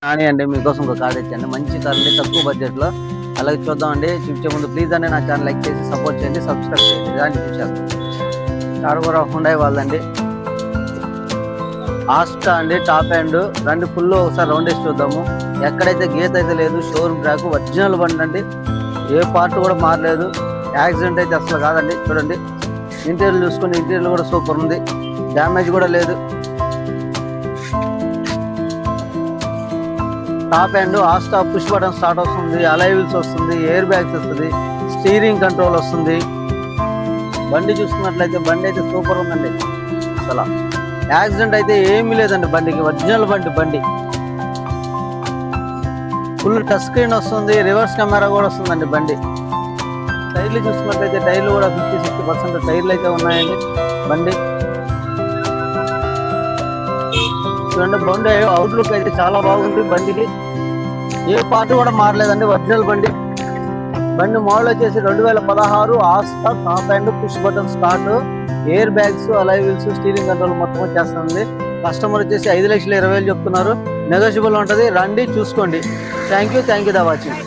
కానీ అండి మీకోసం ఒక కార్ తెచ్చండి, మంచి కార్ అండి, తక్కువ బడ్జెట్లో. అలాగే చూద్దామండి. చూపించే ముందు ప్లీజ్ అండి నా ఛానల్ లైక్ చేసి సపోర్ట్ చేయండి, సబ్స్క్రైబ్ చేయండి. ఇలాంటి చూసేస్తాం. కార్ కూడా హుండై వాళ్ళండి, ఆస్టా అండి, టాప్ హ్యాండ్. రండి ఫుల్ ఒకసారి రౌండ్ వేసి చూద్దాము. ఎక్కడైతే గీత అయితే లేదు, షోరూమ్ ట్రాక్, ఒరిజినల్ బండి అండి, ఏ పార్ట్ కూడా మారలేదు. యాక్సిడెంట్ అయితే అసలు కాదండి. చూడండి ఇంటీరియర్ చూసుకుని, ఇంటీరియర్ కూడా సూపర్ ఉంది, డ్యామేజ్ కూడా లేదు. Top hand, Asta, push button start వస్తుంది, అలై వీల్స్ వస్తుంది, ఎయిర్ బ్యాగ్స్ వస్తుంది, స్టీరింగ్ కంట్రోల్ వస్తుంది. బండి చూసుకున్నట్లయితే బండి అయితే సూపర్ ఉందండి. అసలు యాక్సిడెంట్ అయితే ఏమీ లేదండి బండికి, ఒరిజినల్ బండి. ఫుల్ టచ్ స్క్రీన్ వస్తుంది, రివర్స్ కెమెరా కూడా వస్తుందండి బండి. టైర్లు చూసుకున్నట్లయితే టైర్లు కూడా 50-60% టైర్లు అయితే ఉన్నాయండి బండి. చూడండి బండి అవుట్లుక్ అయితే చాలా బాగుంది బండికి, ఏ పార్ట్ కూడా మారలేదండి, ఒరిజినల్ బండి. మోడల్ వచ్చేసి 2016 Asta, top hand, push button start, air bags, అలై వీల్స్, స్టీరింగ్ కంట్రోల్ మొత్తం వచ్చేస్తుంది. కస్టమర్ వచ్చేసి 5,20,000 చెప్తున్నారు, నెగోషియబుల్ ఉంటుంది. రండి చూసుకోండి. Thank you the watching.